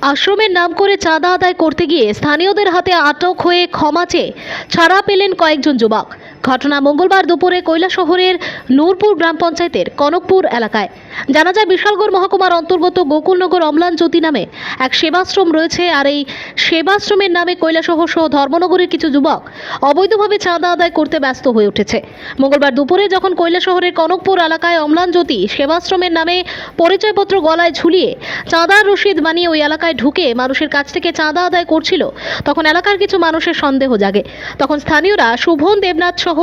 আশ্রমের নাম করে চাঁদা আদায় করতে গিয়ে স্থানীয়দের হাতে আটক হয়ে ক্ষমা চেয়ে ছাড়া পেলেন কয়েকজন যুবক। ঘটনা মঙ্গলবার দুপুরে কৈলাসহরের নূরপুর গ্রাম পঞ্চায়েতের কনকপুর এলাকায়। জানা যায় বিশালগড় মহকুমার অন্তর্গত গোকুলনগর অম্লান জ্যোতি নামে এক সেবাশ্রম রয়েছে। আর এই সেবাশ্রমের নামে কৈলাসহর সহ ধর্মনগরের কিছু যুবক অবৈধভাবে চাঁদা আদায় করতে ব্যস্ত হয়ে উঠেছে। মঙ্গলবার দুপুরে যখন কৈলাসহরের কনকপুর এলাকায় অম্লান জ্যোতি সেবাশ্রমের নামে পরিচয়পত্র গলায় ঝুলিয়ে চাঁদার রসিদ বানিয়ে ওই এলাকায় ঢুকে মানুষের কাছ থেকে চাঁদা আদায় করছিল, তখন এলাকার কিছু মানুষের সন্দেহ জাগে। তখন স্থানীয়রা শুভন দেবনাথ সহ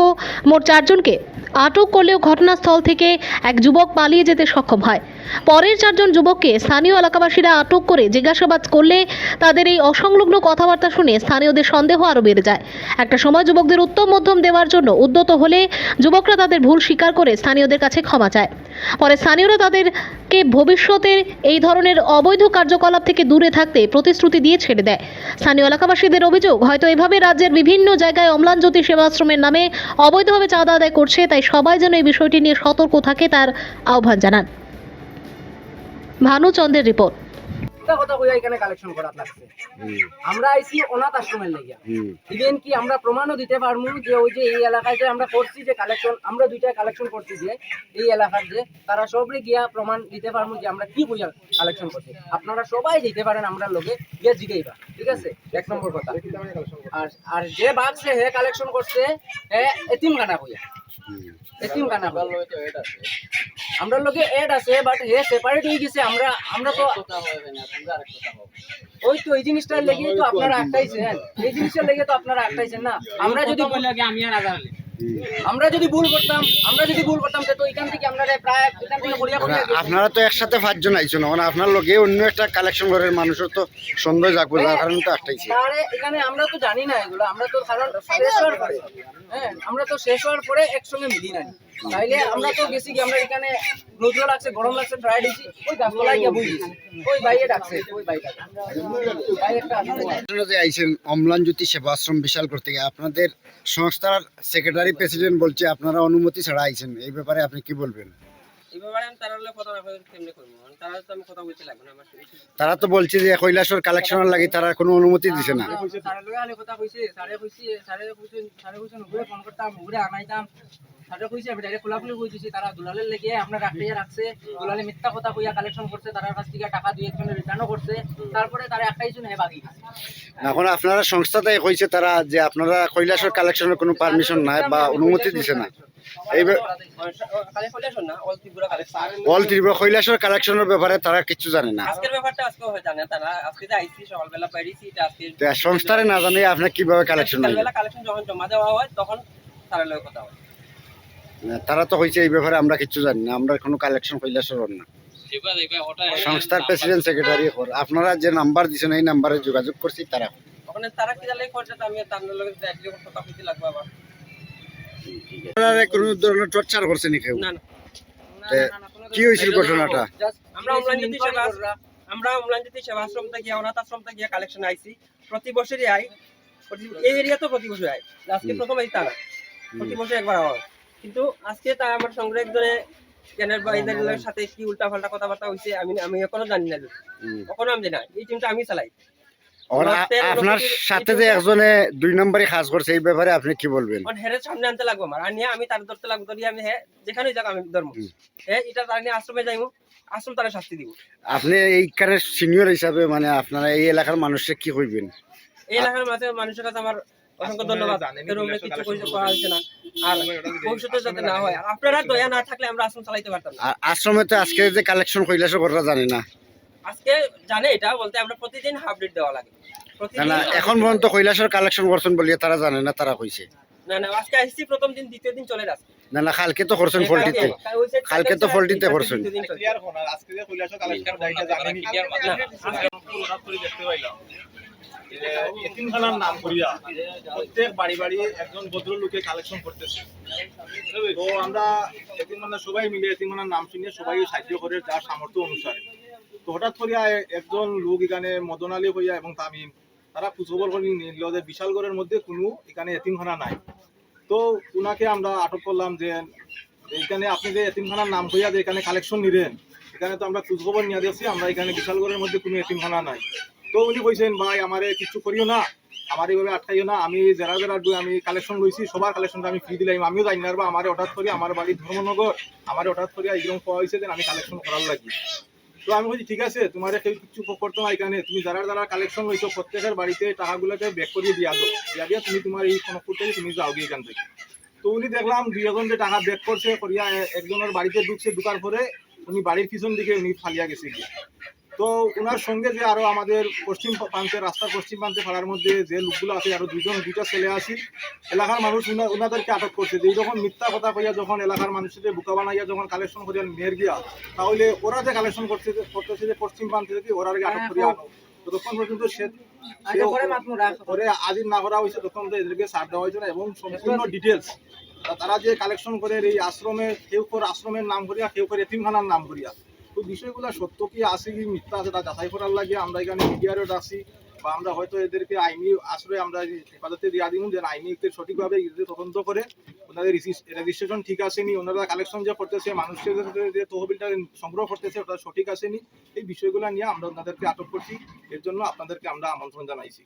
মোট 4 জনকে আটক করলেও ঘটনাস্থল থেকে এক যুবক পালিয়ে যেতে সক্ষম হয়। পরের 4 জন যুবককে স্থানীয় এলাকাবাসীরা আটক করে জিজ্ঞাসাবাদ করলে তাদের এই অসংলগ্ন কথাবার্তা শুনে স্থানীয়দের সন্দেহ আরও বেড়ে যায়। একটা সময় যুবকদের উত্তম মধ্যম দেওয়ার জন্য উদ্যত হলে যুবকরা তাদের ভুল স্বীকার করে স্থানীয়দের কাছে ক্ষমা চায়। পরে স্থানীয়রা তাদেরকে ভবিষ্যতের এই ধরনের অবৈধ কার্যকলাপ থেকে দূরে থাকতে প্রতিশ্রুতি দিয়ে ছেড়ে দেয়। স্থানীয় এলাকাবাসীদের অভিযোগ, হয়তো এভাবে রাজ্যের বিভিন্ন জায়গায় অম্লান জ্যোতি সেবাশ্রমের নামে অবৈধভাবে চাঁদা আদায় করছে, তাই সবাই যেন এই বিষয়টি নিয়ে সতর্ক থাকে তার আহ্বান জানান। ভানুচন্দ্রের রিপোর্ট। কথা কইয়া এখানে কালেকশন করা লাগছে। আমরা আইছি অনাথ আশ্রমের লাগি। ইভেন কি আমরা প্রমাণও দিতে পারমু যে ওই যে এই এলাকায় যে আমরা করছি যে কালেকশন, আমরা দুইটা কালেকশন করছি যে এই এলাকার যে তারা সবরে গিয়া প্রমাণ দিতে পারমু যে আমরা কি কইয়া কালেকশন করছি। আপনারা সবাই যেতে পারেন আমরা লগে গিয়া জিগাইবা, ঠিক আছে? এক নম্বর কথা। আর যে বাক্সে হে কালেকশন করছে হে এতিমখানা কইয়া, এতিমখানা আমরা লগে এড আছে, বাট হে সেপারেট হয়ে গেছে। আমরা তো ওই তো এই জিনিসটার লেগে তো আপনারা একটাইছেন, এই জিনিসটার লেগে তো আপনারা একটাইছেন না। আমরা যদি ভুল করতাম তো এখান থেকে আমরা প্রায় এখান থেকে করিয়া আপনারা তো একসাথে 5 জন আইছেন, মানে আপনার লগে অন্য একটা কালেকশন করার মানুষের তো সন্দেহ জাগবো, যার কারণে তো একটাইছে। আরে এখানে আমরা তো জানি না এগুলো, আমরা তো কারণ শেষ হওয়ার পরে, হ্যাঁ আমরা তো শেষ হওয়ার পরে একসঙ্গে মিলি না। তাইলে আমরা তো গেছি কি আমরা এখানে রোদ্র লাগছে, গরম লাগছে, ড্রাই দিছি, ওই গাছতলায় গিয়ে বই দিছি, ওই বাইরে ডাকছে, ওই বাইটা ভাই একটা আপনারা যে আইছেন অম্লান জ্যোতি সেবাশ্রম বিশাল করতে গিয়ে আপনাদের সংস্থার সেক্রেটারি প্রেসিডেন্ট বলছে আপনারা অনুমতি ছাড়া আইছেন, এই ব্যাপারে আপনি কি বলবেন? এই ব্যাপারে আমি তার লগে কথা না কই কেমনে করব, তারা তো আমি কথা বলতে লাগবে না। তারা তো বলছে যে কৈলাসর কালেকশনের লাগি তারা কোনো অনুমতি দিছে না। স্যারের লগে আলে কথা কইছে, স্যারে কইছে উপরে ফোন করতাম, উপরে আনাইতাম। স্যারে কইছে আমি ডাইরেক্ট খোলাখুলি কই দিছি, তারা দুলালের লেগে আমরা রাখছে, দুলালে মিথ্যা কথা কইয়া কালেকশন করছে, তার কাছ থেকে টাকা দুই একজনের রিটার্নও করছে। তারপরে তারা একটাই জন হে বাকি গেছে। এখন আপনারা সংস্থাতে কইছে তারা যে আপনারা কৈলাসর কালেকশনের কোনো পারমিশন নাই বা অনুমতি দিছে না। এই কালেকশন না, all Tripura collection, all Tripura কৈলাসর কালেকশনের ব্যাপারে তারা কিছু জানে না। আজকের ব্যাপারটা আজকে হয় জানে তারা, আজকে যে আইছি সকালবেলা বাইরেছি, এটা আজকে সংস্থারে না জানিয়ে আপনি কিভাবে কালেকশন নেবেন? সকালবেলা কালেকশন যখন জমা দেওয়া হয় তখন তারা লগে কথা হয়। তারা তো কইছে এই ব্যাপারে আমরা কিছু জানি না, আমরা কোনো কালেকশন কৈলাসর না। সংস্থার প্রেসিডেন্ট সেক্রেটারি আপনারা যে নাম্বার দিয়েছেন এই নাম্বারে যোগাযোগ করছি, তারা ওখানে তারা কি জানলে করছে, আমি তার লগে ডাইরেক্টলি কথা কইতে লাগবে আবার। আপনারা কোনো ধরনের টর্চার করছেন কেউ? না না, কি হয়েছিল ঘটনাটা? আমরা অম্লান জ্যোতি সেবাশ্রম থেকে অনাথ আশ্রম থেকে কালেকশন আইছি, প্রতি বছরই আই, এই এরিয়া তো প্রতি বছর আই, আজকে প্রথম আই তারা, প্রতি বছর একবার হয়। কিন্তু আজকে তারা আমার সঙ্গে একজনে জ্ঞানের বাইদের সাথে কি উল্টা পাল্টা কথাবার্তা হয়েছে আমি এখনো জানি না, কখনো আমি জানি না। এই টিমটা আমি চালাই। আপনার সাথে যে একজনে 2 নম্বরে কাজ করছে এই ব্যাপারে আপনি কি বলবেন? হেরে সামনে আনতে লাগবো আমার, আর নিয়ে আমি তার ধরতে লাগবো, ধরি আমি যেখানে যাক আমি ধর্ম এটা তার নিয়ে আশ্রমে যাইবো, আশ্রম তারা শাস্তি দিব। আপনি এইখানে সিনিয়র হিসাবে মানে আপনারা এই এলাকার মানুষকে কি কইবেন? এই এলাকার মানুষের কাছে আমার অসংখ্য ধন্যবাদ। কিছু করা হয়েছে না, আর ভবিষ্যতে যাতে না হয়, আপনারা দয়া না থাকলে আমরা আশ্রম চালাইতে পারতাম না। আশ্রমে তো আজকে যে কালেকশন কৈলাস করা জানি না, আজকে জানে এটা বলতে আমরা প্রতিদিন হাফ ডেট দেওয়া লাগে। না এখন পর্যন্ত কৈলাসের কালেকশন করছেন বলিয়ে তারা জানে না, তারা কইছে। না না, আজকে আসছি প্রথম দিন, দ্বিতীয় দিন চলে যাচ্ছে। না না, কালকে তো করছেন ফল্টিতে, কালকে তো ফল্টিতে করছেন। আজকে যে কৈলাসর কালেকশন দাইটা জানেনি দেখতে পাইলাম এতিমখানার নাম করিয়া প্রত্যেক বাড়ি বাড়ি একজন ভদ্রলোকে কালেকশন করতেছে। তো আমরা এতিমখানা সবাই মিলে এতিমখানার নাম শুনিয়ে সবাই সাহায্য করে যার সামর্থ্য অনুসারে। তো হঠাৎ করিয়া একজন লোক এখানে মদন আলী হইয়া এবং তামিম তারা খোঁজখবর করে নিল যে বিশালগড়ের মধ্যে কোনো এখানে এতিমখানা নাই। তো উনাকে আমরা আটক করলাম যে এইখানে আপনি যে এতিমখানার নাম হইয়া যে এখানে কালেকশন নিলেন, এখানে তো আমরা খোঁজখবর নিয়ে দেখছি আমরা এখানে বিশালগড়ের মধ্যে কোনো এতিমখানা নাই। তো উনি কইছেন ভাই আমারে কিছু করিও না, আমার এইভাবে আটকাইও না, আমি যারা যারা আমি কালেকশন লইছি সবার কালেকশনটা আমি ফ্রি দিলাম, আমিও জানি না আমার হঠাৎ করে আমার বাড়ি ধর্মনগর, আমার হঠাৎ করে এইরকম পাওয়া হয়েছে যে আমি কালেকশন করার লাগি। তো আমি বলছি ঠিক আছে তোমার কেউ কিছু করতো না, এখানে তুমি যারা যারা কালেকশন লইছো প্রত্যেকের বাড়িতে টাকাগুলোকে ব্যাক করিয়ে দিয়া দাও, দিয়া তুমি তোমার এই কনকপুর থেকে তুমি যাও গিয়ে এখান থেকে। তো উনি দেখলাম 2 জন যে টাকা ব্যাক করছে করিয়া একজনের বাড়িতে ঢুকছে, ঢুকার পরে উনি বাড়ির পিছন দিকে উনি ফালিয়া গেছে গিয়ে। তো ওনার সঙ্গে যে আরো আমাদের পশ্চিম প্রান্তে রাস্তার পশ্চিম প্রান্তে পাড়ার মধ্যে যে লোকগুলো আছে আরো দুইটা ছেলে আছে, এলাকার মানুষ ওনাদেরকে আটক করছে যে যখন মিথ্যা কথা কইয়া যখন এলাকার মানুষদের বোকা বানাইয়া যখন কালেকশন করিয়া নিয়ে গিয়া, তাহলে ওরা যে কালেকশন করতেছে যে পশ্চিম প্রান্ত থেকে ওরা আটক করিয়া আনো। ততক্ষণ পর্যন্ত আজির না করা হয়েছে তখন এদেরকে ছাড় দেওয়া হয়েছে না, এবং সম্পূর্ণ ডিটেলস তারা যে কালেকশন করে এই আশ্রমে কেউ করে আশ্রমের নাম করিয়া কেউ করে এতিমখানার নাম করিয়া, তো বিষয়গুলো সত্য কি আছে কি মিথ্যা আছে তা যাচাই করার লাগে আমরা এখানে মিডিয়ারও ডাকছি, বা আমরা হয়তো এদেরকে আইনি আশ্রয় আমরা হেফাজতে দিয়ে দিব যে আইনি সঠিকভাবে তদন্ত করে ওনাদের রেজিস্ট্রেশন ঠিক আসেনি, ওনারা কালেকশন যে করতেছে মানুষের যে তহবিলটা সংগ্রহ করতেছে ওটা সঠিক আসেনি, এই বিষয়গুলো নিয়ে আমরা ওনাদেরকে আটক করছি। এর জন্য আপনাদেরকে আমরা আমন্ত্রণ জানাইছি।